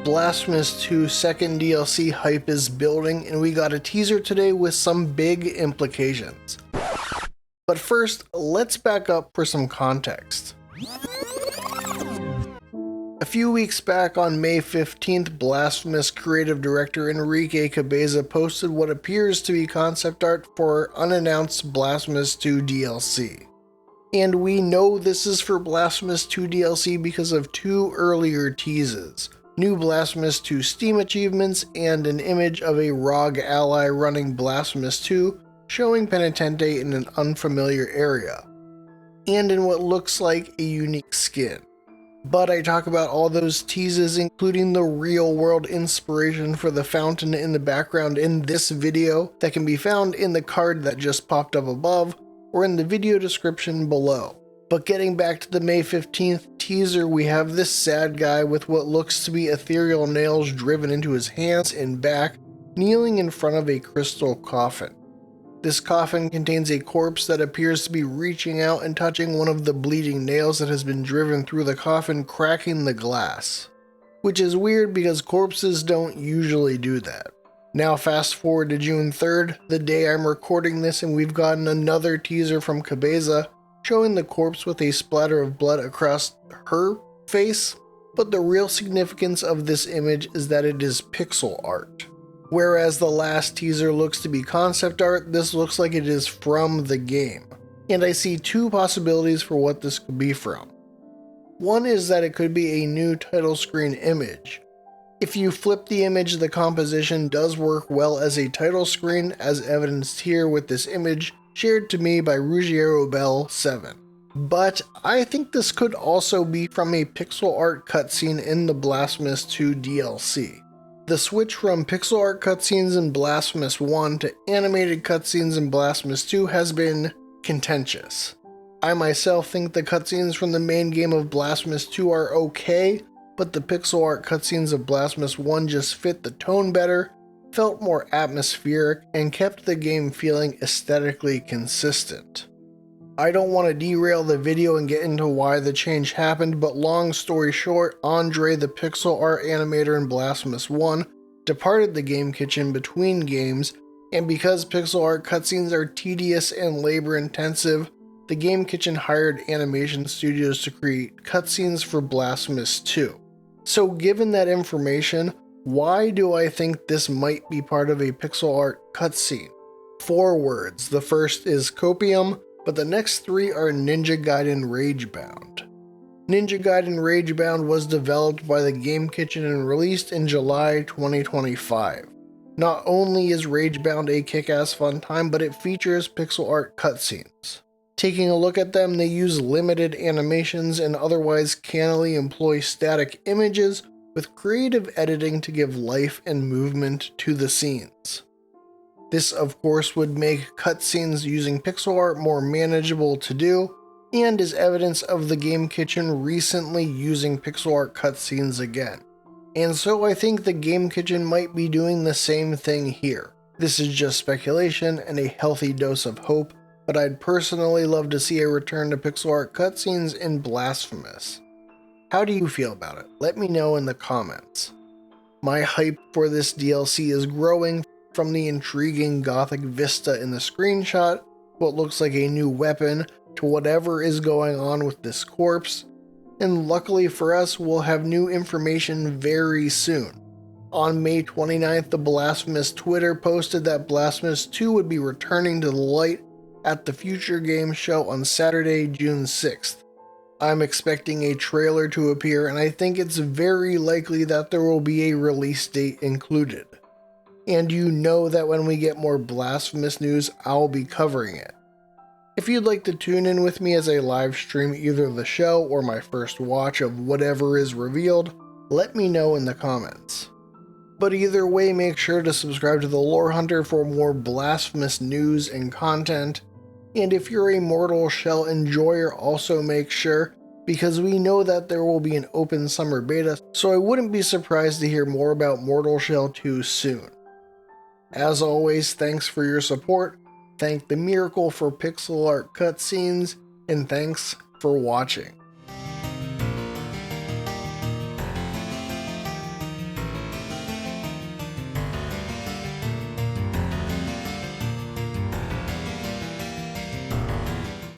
Blasphemous 2 second DLC hype is building, and we got a teaser today with some big implications. But first, let's back up for some context. A few weeks back on May 15th, Blasphemous creative director Enrique Cabeza posted what appears to be concept art for unannounced Blasphemous 2 DLC. And we know this is for Blasphemous 2 DLC because of two earlier teases. New Blasphemous 2 Steam achievements, and an image of a ROG ally running Blasphemous 2, showing Penitente in an unfamiliar area, and in what looks like a unique skin. But I talk about all those teases, including the real-world inspiration for the fountain in the background in this video that can be found in the card that just popped up above, or in the video description below. But getting back to the May 15th teaser, we have this sad guy with what looks to be ethereal nails driven into his hands and back, kneeling in front of a crystal coffin. This coffin contains a corpse that appears to be reaching out and touching one of the bleeding nails that has been driven through the coffin, cracking the glass. Which is weird because corpses don't usually do that. Now fast forward to June 3rd, the day I'm recording this, and we've gotten another teaser from Cabeza, showing the corpse with a splatter of blood across her face, but the real significance of this image is that it is pixel art. Whereas the last teaser looks to be concept art, this looks like it is from the game. And I see two possibilities for what this could be from. One is that it could be a new title screen image. If you flip the image, the composition does work well as a title screen, as evidenced here with this image shared to me by Ruggiero Bell 7. But I think this could also be from a pixel art cutscene in the Blasphemous 2 DLC. The switch from pixel art cutscenes in Blasphemous 1 to animated cutscenes in Blasphemous 2 has been contentious. I myself think the cutscenes from the main game of Blasphemous 2 are okay, but the pixel art cutscenes of Blasphemous 1 just fit the tone better, felt more atmospheric, and kept the game feeling aesthetically consistent. I don't want to derail the video and get into why the change happened, but long story short, Andre, the pixel art animator in Blasphemous 1, departed the game kitchen between games, and because pixel art cutscenes are tedious and labor intensive, the game kitchen hired animation studios to create cutscenes for Blasphemous 2. So given that information, why do I think this might be part of a pixel art cutscene? 4 words. The first is copium, but the next 3 are Ninja Gaiden Ragebound. Ninja Gaiden Ragebound was developed by the Game Kitchen and released in July 2025. Not only is Ragebound a kick-ass fun time, but it features pixel art cutscenes. Taking a look at them, they use limited animations and otherwise cannily employ static images with creative editing to give life and movement to the scenes. This of course would make cutscenes using pixel art more manageable to do, and is evidence of the Game Kitchen recently using pixel art cutscenes again. And so I think the Game Kitchen might be doing the same thing here. This is just speculation and a healthy dose of hope, but I'd personally love to see a return to pixel art cutscenes in Blasphemous. How do you feel about it? Let me know in the comments. My hype for this DLC is growing, from the intriguing gothic vista in the screenshot, what looks like a new weapon, to whatever is going on with this corpse, and luckily for us, we'll have new information very soon. On May 29th, the Blasphemous Twitter posted that Blasphemous 2 would be returning to the light at the Future Games show on Saturday, June 6th. I'm expecting a trailer to appear, and I think it's very likely that there will be a release date included. And you know that when we get more Blasphemous news, I'll be covering it. If you'd like to tune in with me as I live stream either the show or my first watch of whatever is revealed, let me know in the comments. But either way, make sure to subscribe to the Lore Hunter for more Blasphemous news and content. And if you're a Mortal Shell enjoyer, also make sure, because we know that there will be an open summer beta, so I wouldn't be surprised to hear more about Mortal Shell 2 soon. As always, thanks for your support, thank the Miracle for pixel art cutscenes, and thanks for watching.